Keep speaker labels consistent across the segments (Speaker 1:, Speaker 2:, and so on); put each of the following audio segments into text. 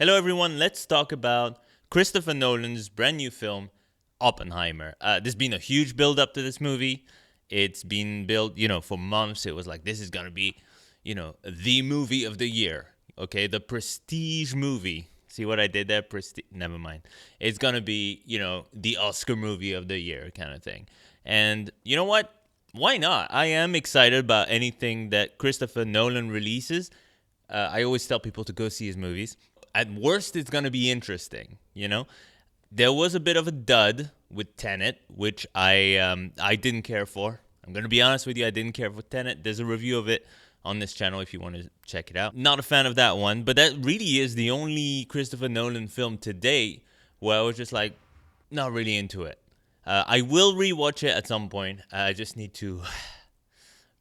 Speaker 1: Hello, everyone. Let's talk about Christopher Nolan's brand new film, Oppenheimer. There's been a huge build up to this movie. It's been built, for months. It was like, this is going to be, the movie of the year. Okay, the prestige movie. See what I did there? Prestige. Never mind. It's going to be, the Oscar movie of the year kind of thing. And you know what? Why not? I am excited about anything that Christopher Nolan releases. I always tell people to go see his movies. At worst, it's going to be interesting. There was a bit of a dud with Tenet, which I didn't care for. I'm going to be honest with you, I didn't care for Tenet. There's a review of it on this channel if you want to check it out. Not a fan of that one, but that really is the only Christopher Nolan film to date where I was just like, not really into it. I will rewatch it at some point. I just need to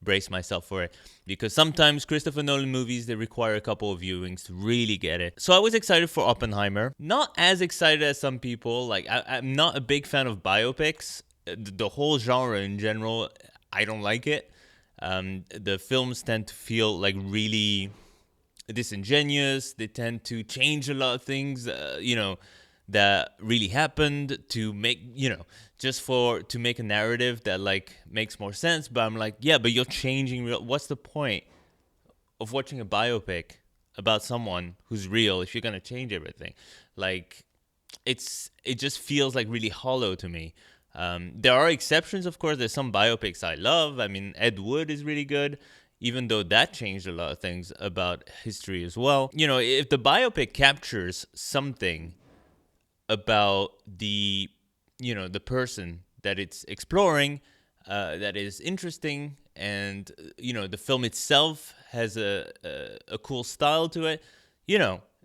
Speaker 1: brace myself for it, because sometimes Christopher Nolan movies, they require a couple of viewings to really get it. So I was excited for Oppenheimer. Not as excited as some people. Like, I'm not a big fan of biopics. The whole genre in general, I don't like it. The films tend to feel like really disingenuous. They tend to change a lot of things, that really happened to make, to make a narrative that like makes more sense. But I'm like, yeah, but you're changing what's the point of watching a biopic about someone who's real if you're going to change everything? Like, it just feels like really hollow to me. There are exceptions, of course. There's some biopics I love. I mean, Ed Wood is really good, even though that changed a lot of things about history as well. If the biopic captures something about the person that it's exploring, that is interesting, and the film itself has a cool style to it,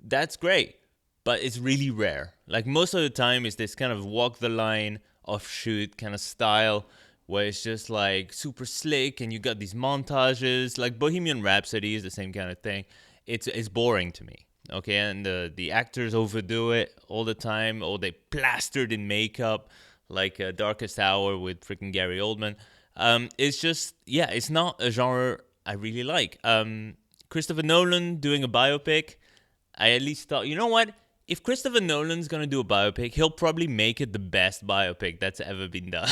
Speaker 1: that's great. But it's really rare. Like, most of the time it's this kind of walk the line offshoot kind of style where it's just like super slick and you got these montages. Like Bohemian Rhapsody is the same kind of thing. It's boring to me. Okay, and the actors overdo it all the time. Or they plastered in makeup, like Darkest Hour with freaking Gary Oldman. It's just, yeah, it's not a genre I really like. Christopher Nolan doing a biopic, I at least thought, you know what? If Christopher Nolan's gonna do a biopic, he'll probably make it the best biopic that's ever been done.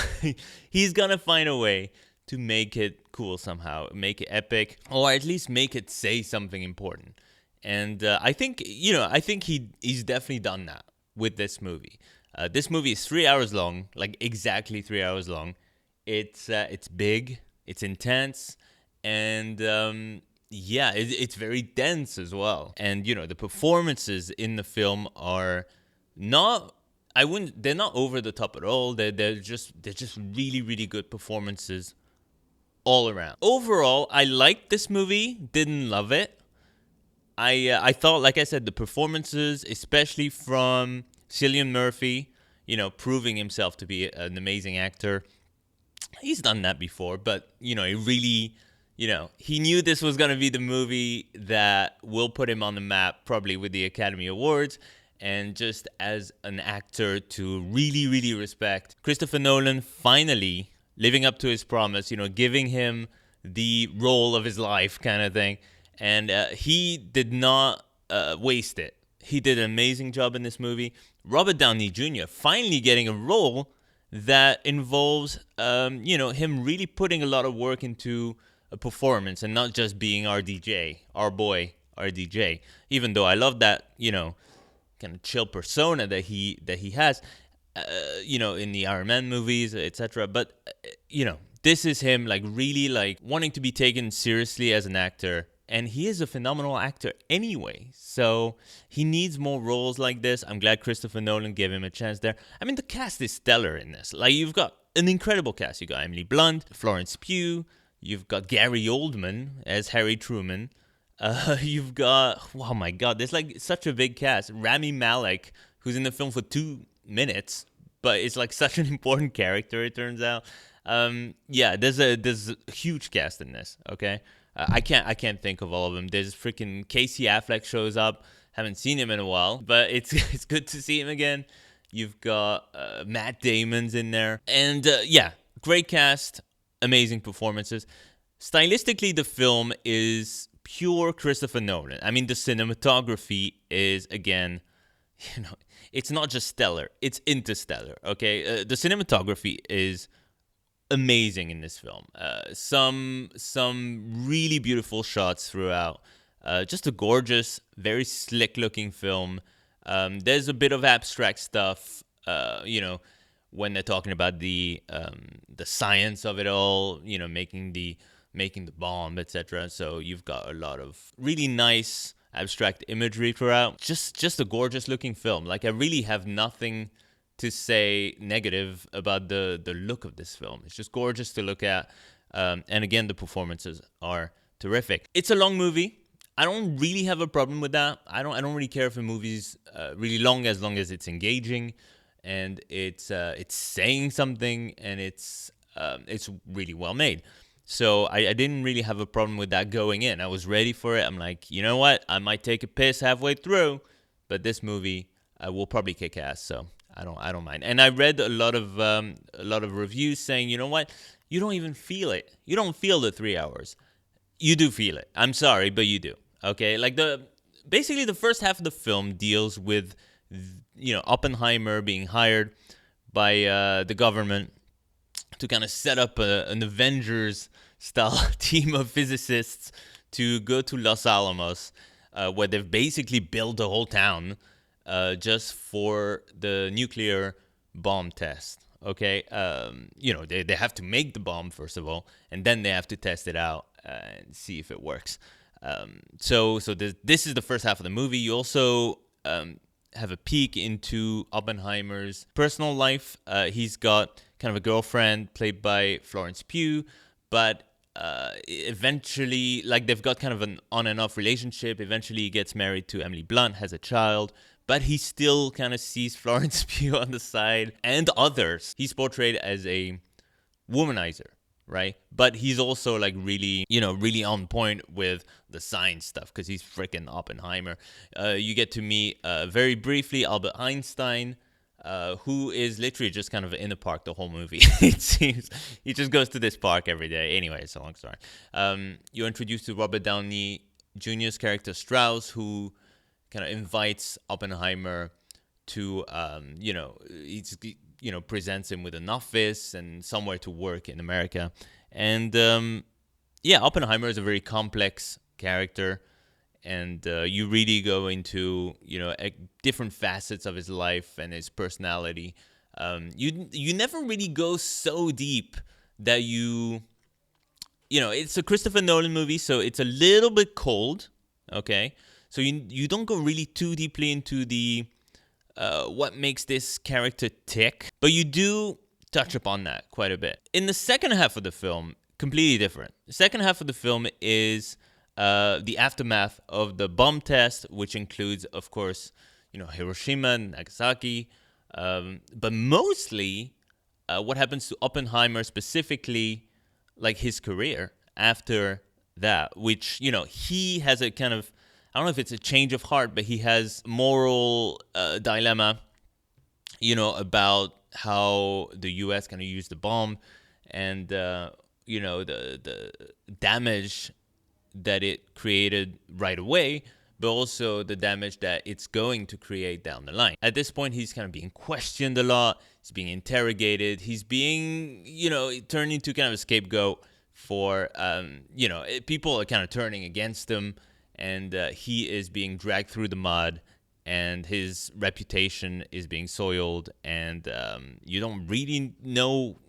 Speaker 1: He's gonna find a way to make it cool somehow, make it epic, or at least make it say something important. And I think he's definitely done that with this movie. This movie is 3 hours long, like exactly 3 hours long. It's big, it's intense, and it's very dense as well. And the performances in the film are not. They're not over the top at all. They're just really, really good performances all around. Overall, I liked this movie. Didn't love it. I thought, like I said, the performances, especially from Cillian Murphy, proving himself to be an amazing actor. He's done that before, but he really, he knew this was gonna be the movie that will put him on the map, probably with the Academy Awards. And just as an actor to really, really respect, Christopher Nolan finally living up to his promise, giving him the role of his life kind of thing. And he did not waste it. He did an amazing job in this movie. Robert Downey Jr. finally getting a role that involves, him really putting a lot of work into a performance and not just being RDJ, our boy RDJ. Even though I love that, kind of chill persona that he has, in the Iron Man movies, etc. But this is him, like, really, like, wanting to be taken seriously as an actor. And he is a phenomenal actor anyway. So he needs more roles like this. I'm glad Christopher Nolan gave him a chance there. I mean, the cast is stellar in this. Like, you've got an incredible cast. You got Emily Blunt, Florence Pugh. You've got Gary Oldman as Harry Truman. You've got, oh my God, there's like such a big cast. Rami Malek, who's in the film for 2 minutes, but it's like such an important character, it turns out. There's a huge cast in this, okay? I can't think of all of them. There's freaking Casey Affleck shows up. Haven't seen him in a while, but it's good to see him again. You've got Matt Damon's in there, and great cast, amazing performances. Stylistically, the film is pure Christopher Nolan. I mean, the cinematography is, again, you know, it's not just stellar, it's interstellar, okay? The cinematography is amazing in this film. Some really beautiful shots throughout. Just a gorgeous, very slick looking film. There's a bit of abstract stuff, when they're talking about the science of it all, making the bomb, etc. So you've got a lot of really nice abstract imagery throughout. Just a gorgeous looking film. Like, I really have nothing to say negative about the look of this film. It's just gorgeous to look at. And again, the performances are terrific. It's a long movie. I don't really have a problem with that. I don't really care if a movie's really long as it's engaging and it's saying something and it's really well made. So I didn't really have a problem with that going in. I was ready for it. I'm like, you know what? I might take a piss halfway through, but this movie will probably kick ass. So I don't mind. And I read a lot of reviews saying, you know what? You don't even feel it. You don't feel the 3 hours. You do feel it. I'm sorry, but you do. Okay, like basically the first half of the film deals with, Oppenheimer being hired by the government to kind of set up an Avengers-style team of physicists to go to Los Alamos, where they've basically built a whole town just for the nuclear bomb test. Okay, they have to make the bomb first of all, and then they have to test it out and see if it works. So this is the first half of the movie. You also have a peek into Oppenheimer's personal life. He's got kind of a girlfriend played by Florence Pugh, but eventually, like, they've got kind of an on and off relationship. Eventually, he gets married to Emily Blunt, has a child, but he still kind of sees Florence Pugh on the side and others. He's portrayed as a womanizer, right? But he's also like really on point with the science stuff because he's freaking Oppenheimer. You get to meet very briefly Albert Einstein, who is literally just kind of in the park the whole movie. It seems he just goes to this park every day. Anyway, it's a long story. You're introduced to Robert Downey Jr.'s character Strauss, who kind of invites Oppenheimer to, presents him with an office and somewhere to work in America. And Oppenheimer is a very complex character, and you really go into different facets of his life and his personality. You never really go so deep that it's a Christopher Nolan movie, so it's a little bit cold. Okay, so you don't go really too deeply into the what makes this character tick, but you do touch upon that quite a bit. In the second half of the film, completely different. The second half of the film is the aftermath of the bomb test, which includes, of course, Hiroshima and Nagasaki, but mostly what happens to Oppenheimer, specifically, like his career after that, which, he has a kind of, I don't know if it's a change of heart, but he has moral dilemma, about how the U.S. kind of used the bomb and, the damage that it created right away, but also the damage that it's going to create down the line. At this point, he's kind of being questioned a lot. He's being interrogated. He's being, turned into kind of a scapegoat for, people are kind of turning against him. And he is being dragged through the mud, and his reputation is being soiled, and you don't really know,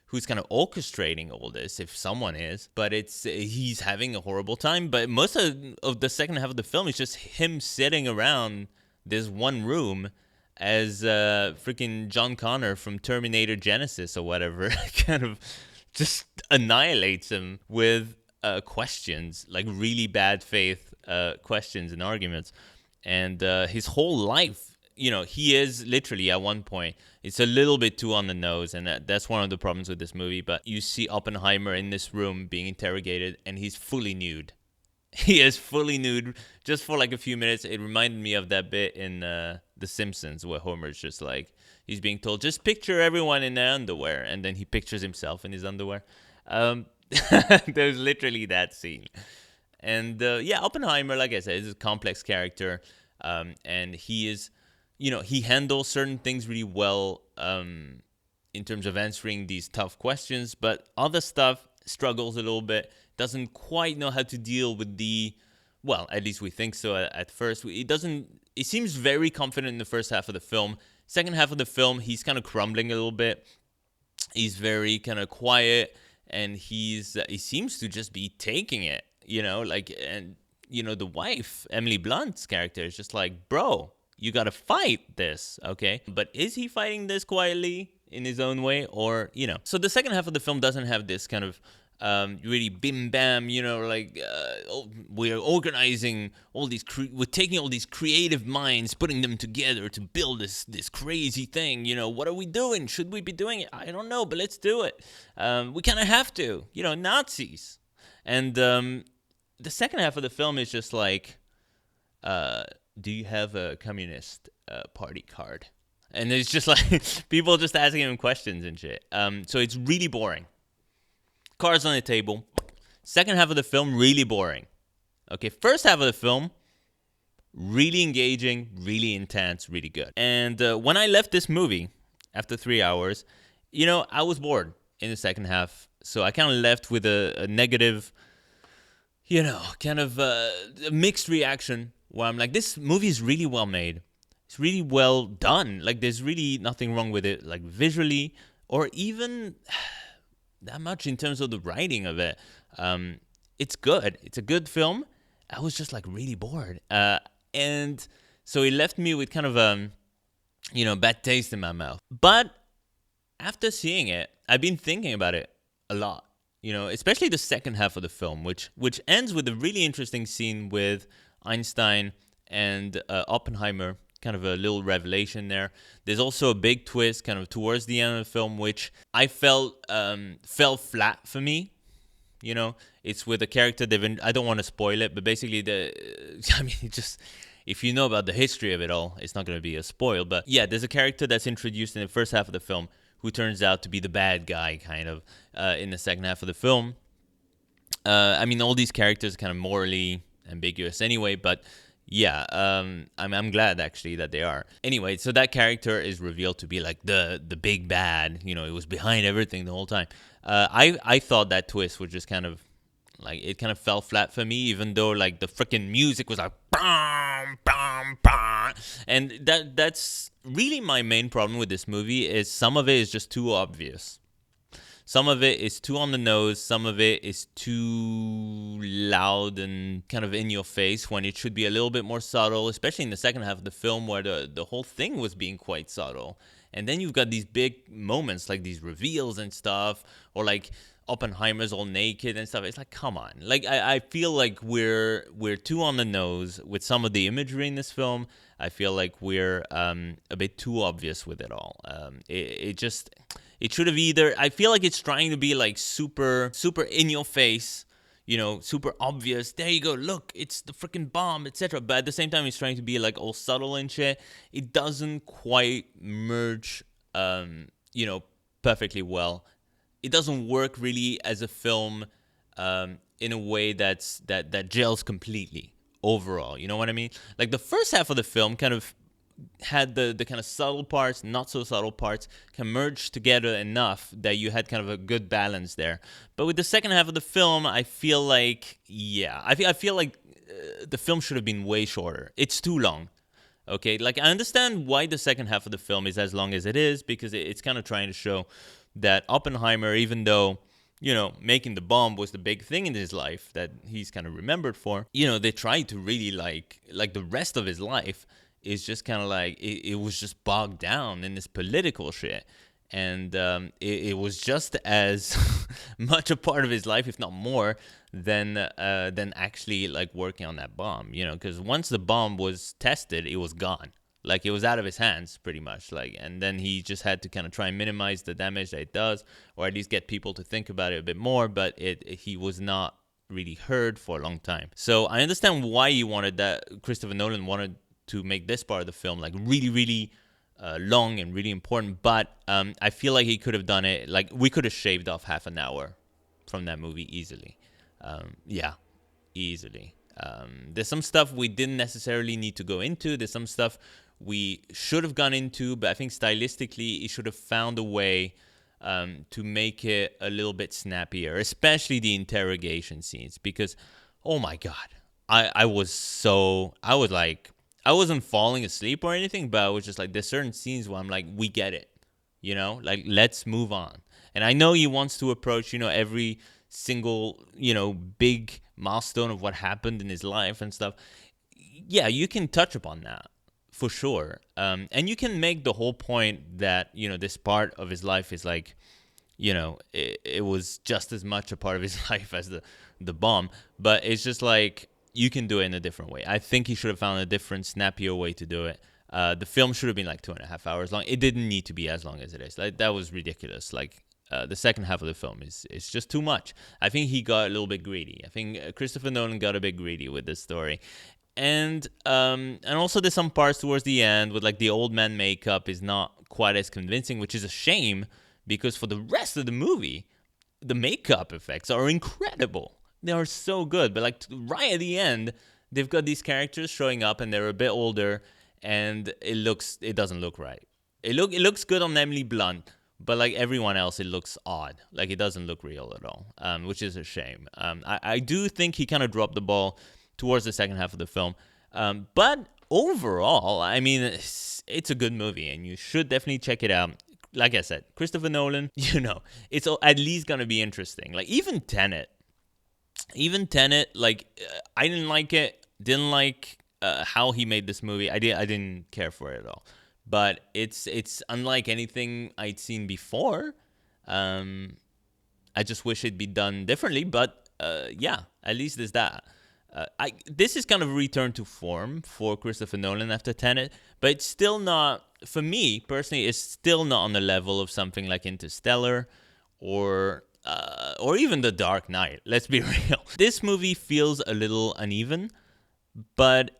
Speaker 1: who's kind of orchestrating all this, if someone is. But he's having a horrible time. But most of the second half of the film is just him sitting around this one room as freaking John Connor from Terminator Genesis or whatever kind of just annihilates him with questions, like really bad faith questions and arguments. And his whole life, he is literally at one point, it's a little bit too on the nose, and that's one of the problems with this movie. But you see Oppenheimer in this room being interrogated, and he's fully nude. He is fully nude just for like a few minutes. It reminded me of that bit in The Simpsons where Homer's just like, he's being told, just picture everyone in their underwear, and then he pictures himself in his underwear. There's literally that scene. And yeah, Oppenheimer, like I said, is a complex character, and he is, he handles certain things really well in terms of answering these tough questions, but other stuff struggles a little bit, doesn't quite know how to deal with well, at least we think so at first. It seems very confident in the first half of the film. Second half of the film, he's kind of crumbling a little bit. He's very kind of quiet, and he seems to just be taking it, and the wife, Emily Blunt's character, is just like, bro, you gotta fight this, okay? But is he fighting this quietly in his own way, or So the second half of the film doesn't have this kind of really bim bam, we're organizing all these, we're taking all these creative minds, putting them together to build this crazy thing. What are we doing? Should we be doing it? I don't know, but let's do it. We kind of have to, Nazis. And the second half of the film is just like, do you have a communist party card? And it's just like people just asking him questions and shit. So it's really boring. Cards on the table. Second half of the film, really boring. Okay, first half of the film, really engaging, really intense, really good. And when I left this movie after 3 hours, I was bored in the second half. So I kind of left with a negative, kind of a mixed reaction where I'm like, this movie is really well made. It's really well done. Like, there's really nothing wrong with it, like visually or even that much in terms of the writing of it. It's good. It's a good film. I was just like really bored. And so it left me with kind of bad taste in my mouth. But after seeing it, I've been thinking about it a lot. Especially the second half of the film, which ends with a really interesting scene with Einstein and Oppenheimer. Kind of a little revelation there. There's also a big twist kind of towards the end of the film, which I felt fell flat for me. It's with a character I don't want to spoil it, but basically if you know about the history of it all, it's not going to be a spoil. But yeah, there's a character that's introduced in the first half of the film who turns out to be the bad guy, kind of, in the second half of the film. All these characters are kind of morally ambiguous anyway, but yeah, I'm glad actually that they are. Anyway, so that character is revealed to be like the big bad. It was behind everything the whole time. I thought that twist was just kind of like, it kind of fell flat for me, even though like the freaking music was like bam bam bam, and that's really my main problem with this movie is some of it is just too obvious. Some of it is too on the nose. Some of it is too loud and kind of in your face when it should be a little bit more subtle, especially in the second half of the film where the whole thing was being quite subtle. And then you've got these big moments like these reveals and stuff, or like Oppenheimer's all naked and stuff. It's like, come on. Like, I feel like we're too on the nose with some of the imagery in this film. I feel like we're a bit too obvious with it all. It should have either, I feel like it's trying to be like super in your face, super obvious. There you go, look, it's the freaking bomb, etc. But at the same time, it's trying to be like all subtle and shit. It doesn't quite merge, perfectly well. It doesn't work really as a film in a way that gels completely overall. You know what I mean? Like the first half of the film kind of had the kind of subtle parts, not so subtle parts, can merge together enough that you had kind of a good balance there. But with the second half of the film, I feel like, I feel like the film should have been way shorter. It's too long. Okay, like I understand why the second half of the film is as long as it is, because it's kind of trying to show that Oppenheimer, even though, making the bomb was the big thing in his life that he's kind of remembered for, they tried to really like the rest of his life is just kind of like, it was just bogged down in this political shit. And it was just as much a part of his life, if not more, than actually like working on that bomb, because once the bomb was tested, it was gone. Like it was out of his hands pretty much. Like, and then he just had to kind of try and minimize the damage that it does, or at least get people to think about it a bit more. But he was not really heard for a long time. So I understand why Christopher Nolan wanted to make this part of the film like really, really long and really important, but I feel like he could have done it, like we could have shaved off half an hour from that movie easily. easily. There's some stuff we didn't necessarily need to go into. There's some stuff we should have gone into, but I think stylistically, it should have found a way to make it a little bit snappier, especially the interrogation scenes. Because, oh my God, I was like, I wasn't falling asleep or anything, but I was just like, there's certain scenes where I'm like, we get it, like, let's move on. And I know he wants to approach, every single, big milestone of what happened in his life and stuff. Yeah, you can touch upon that for sure. And you can make the whole point that, this part of his life is like, it was just as much a part of his life as the bomb. But it's just like, you can do it in a different way. I think he should have found a different, snappier way to do it. The film should have been like 2.5 hours long. It didn't need to be as long as it is. Like, that was ridiculous. Like, the second half of the film is just too much. I think he got a little bit greedy. I think Christopher Nolan got a bit greedy with this story. And also there's some parts towards the end with like the old man makeup is not quite as convincing, which is a shame because for the rest of the movie, the makeup effects are incredible. They are so good. But like right at the end, they've got these characters showing up and they're a bit older and it doesn't look right. It looks good on Emily Blunt, but like everyone else, it looks odd. Like it doesn't look real at all, which is a shame. I do think he kind of dropped the ball towards the second half of the film. But overall, I mean, it's a good movie, and you should definitely check it out. Like I said, Christopher Nolan, it's at least going to be interesting. Like, even Tenet, like, I didn't like it, didn't like how he made this movie. I didn't care for it at all. But it's unlike anything I'd seen before. I just wish it'd be done differently, but yeah, at least there's that. This is kind of a return to form for Christopher Nolan after Tenet, but it's still not, for me personally, it's still not on the level of something like Interstellar or even The Dark Knight. Let's be real. This movie feels a little uneven, but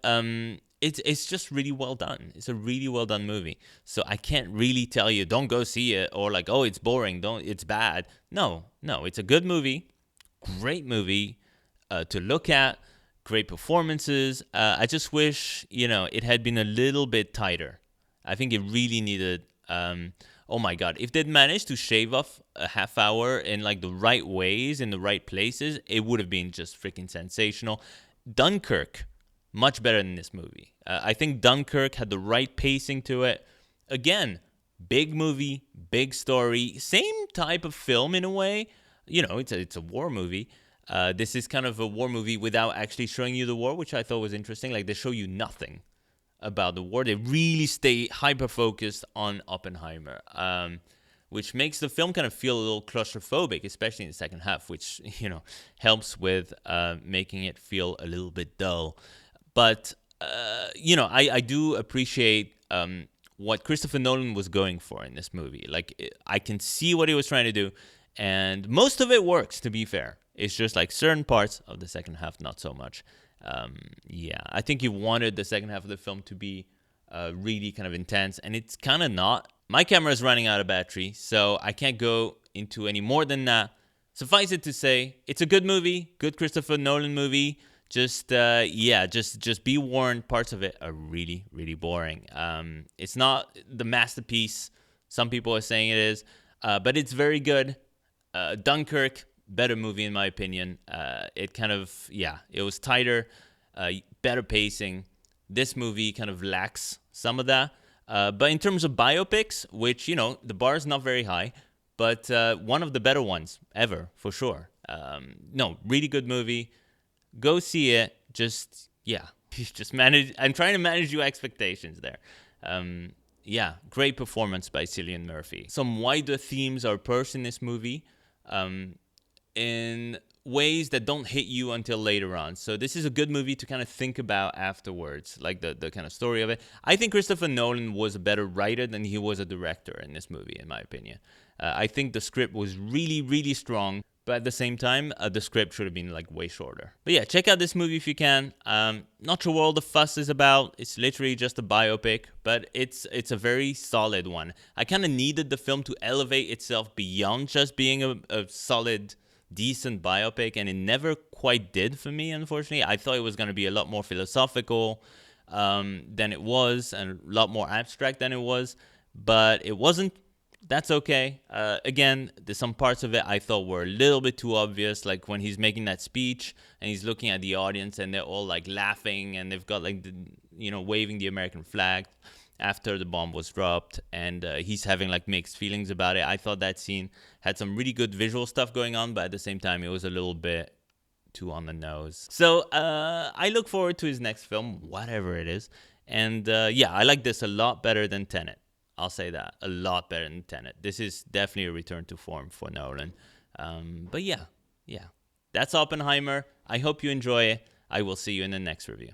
Speaker 1: it's just really well done. It's a really well done movie. So I can't really tell you, don't go see it, or like, oh, it's boring, it's bad. No, it's a good movie, great movie to look at. Great performances. I just wish, it had been a little bit tighter. I think it really needed, oh my God, if they'd managed to shave off a half hour in like the right ways, in the right places, it would have been just freaking sensational. Dunkirk, much better than this movie. I think Dunkirk had the right pacing to it. Again, big movie, big story, same type of film in a way. It's a war movie. This is kind of a war movie without actually showing you the war, which I thought was interesting. Like, they show you nothing about the war. They really stay hyper-focused on Oppenheimer, which makes the film kind of feel a little claustrophobic, especially in the second half, which, helps with making it feel a little bit dull. But, I do appreciate what Christopher Nolan was going for in this movie. Like, I can see what he was trying to do, and most of it works, to be fair. It's just like certain parts of the second half, not so much. Yeah, I think he wanted the second half of the film to be really kind of intense, and it's kind of not. My camera is running out of battery, so I can't go into any more than that. Suffice it to say, it's a good movie, good Christopher Nolan movie. Just be warned, parts of it are really, really boring. It's not the masterpiece some people are saying it is, but it's very good. Dunkirk, better movie in my opinion. It was tighter, better pacing. This movie kind of lacks some of that. But in terms of biopics, which, the bar is not very high, but one of the better ones ever, for sure. Really good movie. Go see it. Just manage. I'm trying to manage your expectations there. Great performance by Cillian Murphy. Some wider themes are approached in this movie. In ways that don't hit you until later on. So this is a good movie to kind of think about afterwards, like the kind of story of it. I think Christopher Nolan was a better writer than he was a director in this movie, in my opinion. I think the script was really, really strong, but at the same time, the script should have been like way shorter. But yeah, check out this movie if you can. Not sure what all the fuss is about. It's literally just a biopic, but it's a very solid one. I kind of needed the film to elevate itself beyond just being a solid decent biopic, and it never quite did for me, unfortunately. I thought it was going to be a lot more philosophical than it was, and a lot more abstract than it was, but it wasn't. That's okay. Again, there's some parts of it I thought were a little bit too obvious, like when he's making that speech and he's looking at the audience and they're all like laughing and they've got like waving the American flag after the bomb was dropped, and he's having like mixed feelings about it. I thought that scene had some really good visual stuff going on, but at the same time it was a little bit too on the nose. So I look forward to his next film, whatever it is. And yeah, I like this a lot better than Tenet. I'll say that. A lot better than Tenet. This is definitely a return to form for Nolan. But yeah. That's Oppenheimer. I hope you enjoy it. I will see you in the next review.